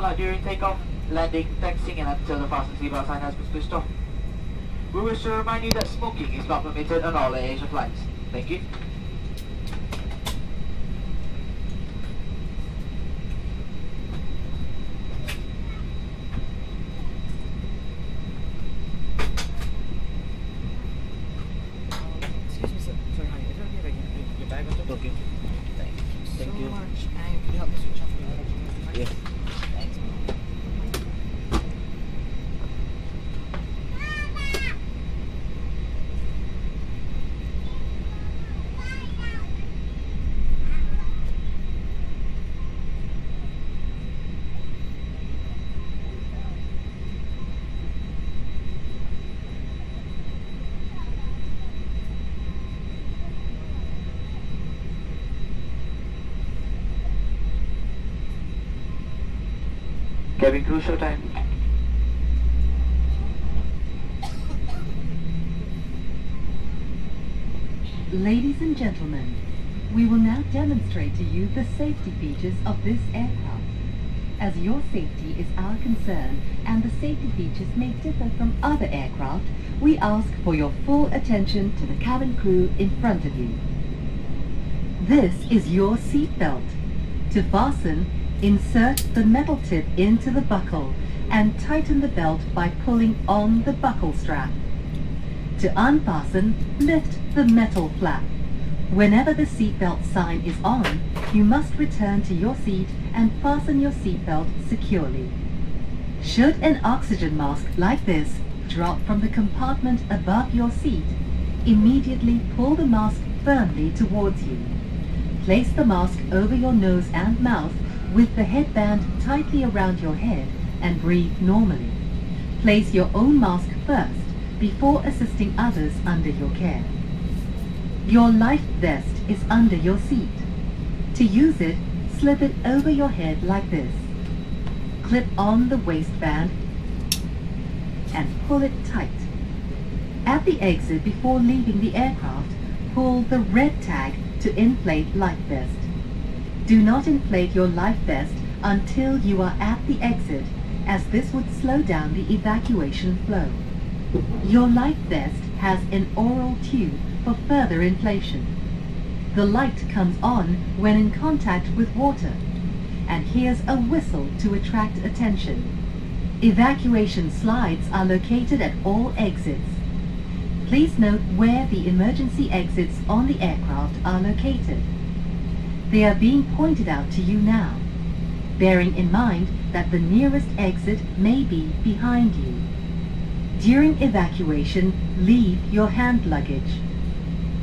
Kuala during takeoff, landing, taxiing and until the fasten seatbelt sign has been switched off. We wish to remind you that smoking is not permitted on all Asia flights. Thank you. Excuse me, sir. Sorry, honey. Is it okay if I get your bag or something? Okay. Thank you so much. And can you help me switch off your Yeah. Thanks. Cabin crew show time. Ladies and gentlemen, we will now demonstrate to you the safety features of this aircraft. As your safety is our concern and the safety features may differ from other aircraft, we ask for your full attention to the cabin crew in front of you. This is your seat belt. To fasten, insert the metal tip into the buckle and tighten the belt by pulling on the buckle strap. To unfasten, lift the metal flap. Whenever the seatbelt sign is on, you must return to your seat and fasten your seatbelt securely. Should an oxygen mask like this drop from the compartment above your seat, immediately pull the mask firmly towards you. Place the mask over your nose and mouth with the headband tightly around your head and breathe normally. Place your own mask first before assisting others under your care. Your life vest is under your seat. To use it, slip it over your head like this. Clip on the waistband and pull it tight. At the exit before leaving the aircraft, pull the red tag to inflate life vest. Do not inflate your life vest until you are at the exit, as this would slow down the evacuation flow. Your life vest has an oral tube for further inflation. The light comes on when in contact with water, and here's a whistle to attract attention. Evacuation slides are located at all exits. Please note where the emergency exits on the aircraft are located. They are being pointed out to you now, bearing in mind that the nearest exit may be behind you. During evacuation, leave your hand luggage.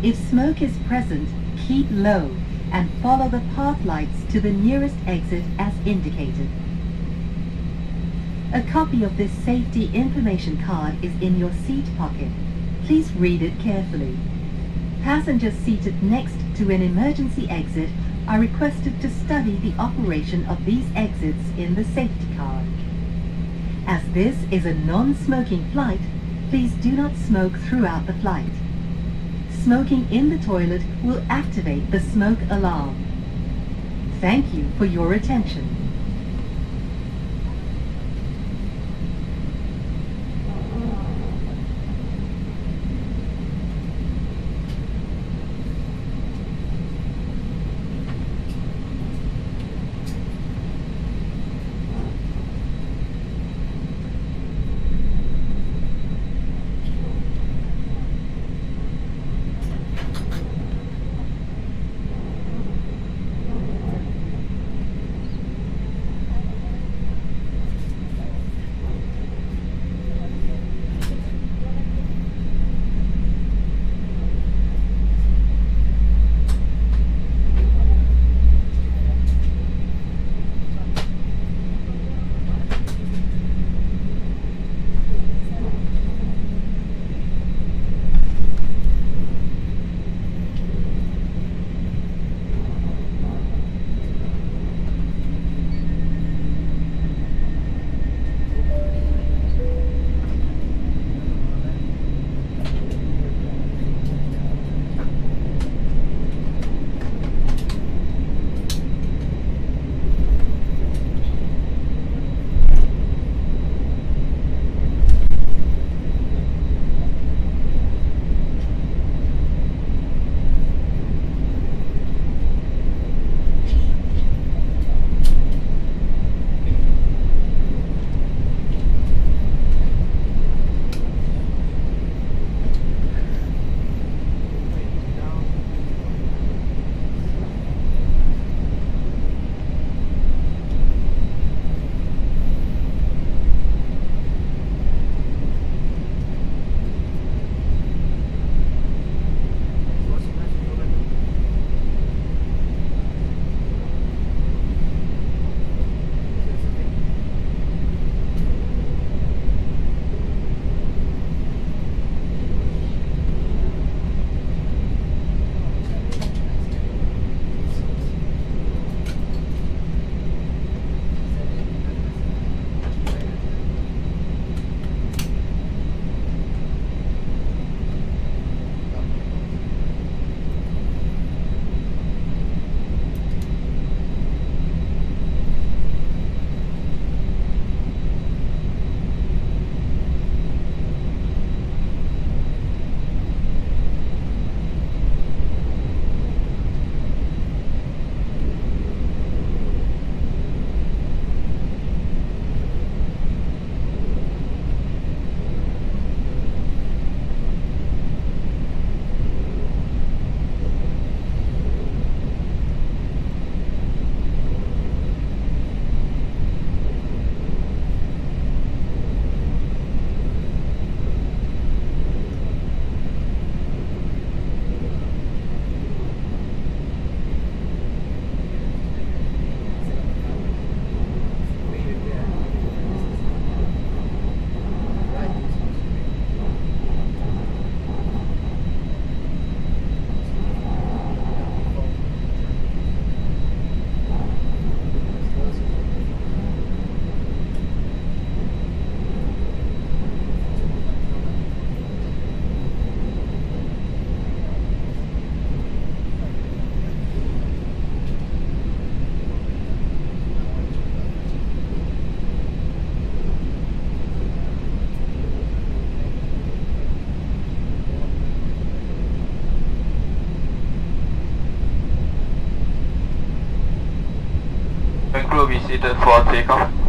If smoke is present, keep low and follow the path lights to the nearest exit as indicated. A copy of this safety information card is in your seat pocket. Please read it carefully. Passengers seated next to an emergency exit are requested to study the operation of these exits in the safety card. As this is a non-smoking flight, please do not smoke throughout the flight. Smoking in the toilet will activate the smoke alarm. Thank you for your attention. seated for takeoff.